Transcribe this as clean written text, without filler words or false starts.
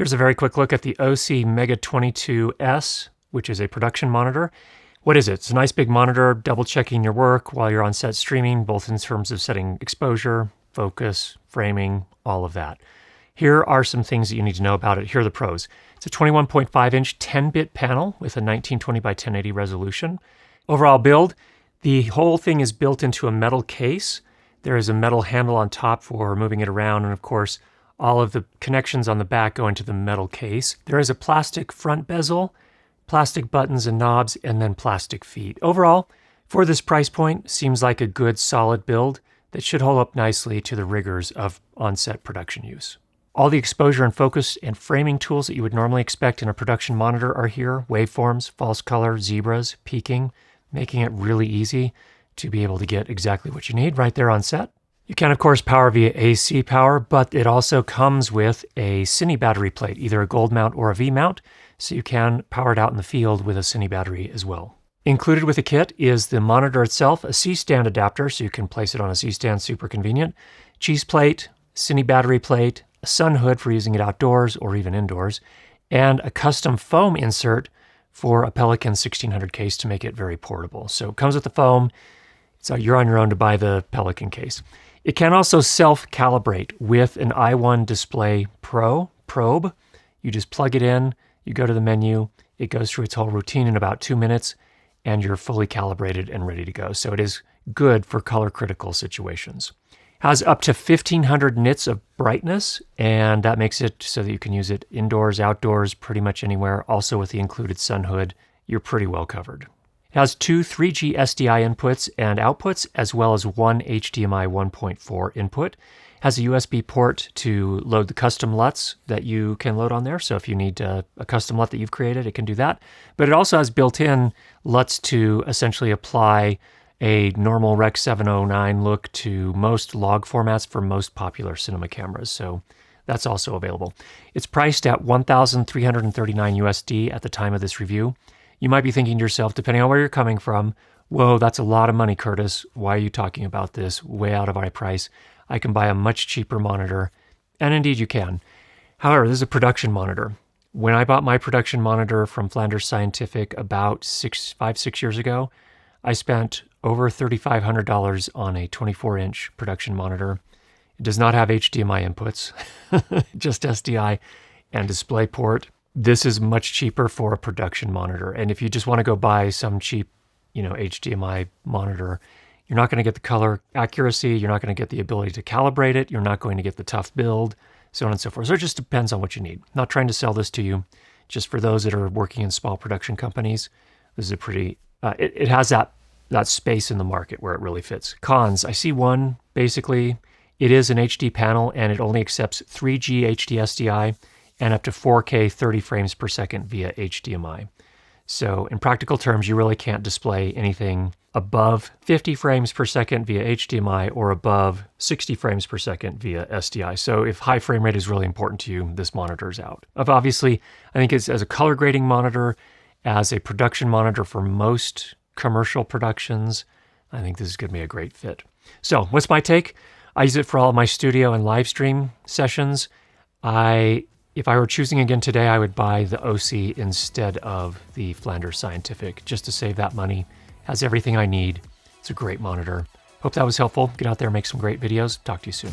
Here's a very quick look at the OSEE Mega 22S, which is a production monitor. What is it? It's a nice big monitor, double checking your work while you're on set streaming, both in terms of setting exposure, focus, framing, all of that. Here are some things that you need to know about it. Here are the pros. It's a 21.5 inch 10-bit panel with a 1920 by 1080 resolution. Overall build, the whole thing is built into a metal case. There is a metal handle on top for moving it around, and of course, all of the connections on the back go into the metal case. There is a plastic front bezel, plastic buttons and knobs, and then plastic feet. Overall, for this price point, seems like a good solid build that should hold up nicely to the rigors of on-set production use. All the exposure and focus and framing tools that you would normally expect in a production monitor are here. Waveforms, false color, zebras, peaking, making it really easy to be able to get exactly what you need right there on set. You can, of course, power via AC power, but it also comes with a Cine battery plate, either a gold mount or a V mount, so you can power it out in the field with a Cine battery as well. Included with the kit is the monitor itself, a C-stand adapter, so you can place it on a C-stand, super convenient, cheese plate, Cine battery plate, a sun hood for using it outdoors or even indoors, and a custom foam insert for a Pelican 1600 case to make it very portable. So it comes with the foam, so you're on your own to buy the Pelican case. It can also self-calibrate with an i1 Display Pro probe. You just plug it in, you go to the menu, it goes through its whole routine in about 2 minutes, and you're fully calibrated and ready to go. So it is good for color critical situations. Has up to 1500 nits of brightness, and that makes it so that you can use it indoors, outdoors, pretty much anywhere. Also with the included sun hood, you're pretty well covered. It has 2 3G SDI inputs and outputs, as well as 1 HDMI 1.4 input. Has a USB port to load the custom LUTs that you can load on there. So if you need a custom LUT that you've created, it can do that. But it also has built-in LUTs to essentially apply a normal Rec 709 look to most log formats for most popular cinema cameras. So that's also available. It's priced at $1,339 USD at the time of this review. You might be thinking to yourself, depending on where you're coming from, whoa, that's a lot of money, Curtis. Why are you talking about this? Way out of my price. I can buy a much cheaper monitor. And indeed you can. However, this is a production monitor. When I bought my production monitor from Flanders Scientific about 5-6 years ago, I spent over $3,500 on a 24-inch production monitor. It does not have HDMI inputs, just SDI and DisplayPort. This is much cheaper for a production monitor. And if you just want to go buy some cheap, HDMI monitor, you're not going to get the color accuracy. You're not going to get the ability to calibrate it. You're not going to get the tough build, so on and so forth. So it just depends on what you need. Not trying to sell this to you. Just for those that are working in small production companies, this is a pretty, it has that space in the market where it really fits. Cons, I see one, basically, it is an HD panel and it only accepts 3G HD SDI and up to 4K 30 frames per second via HDMI. So in practical terms, you really can't display anything above 50 frames per second via HDMI or above 60 frames per second via SDI. So if high frame rate is really important to you, this monitor is out. Obviously, I think it's as a color grading monitor, as a production monitor for most commercial productions, I think this is going to be a great fit. So what's my take? I use it for all of my studio and live stream sessions. If I were choosing again today, I would buy the OSEE instead of the Flanders Scientific just to save that money. Has everything I need. It's a great monitor. Hope that was helpful. Get out there, make some great videos. Talk to you soon.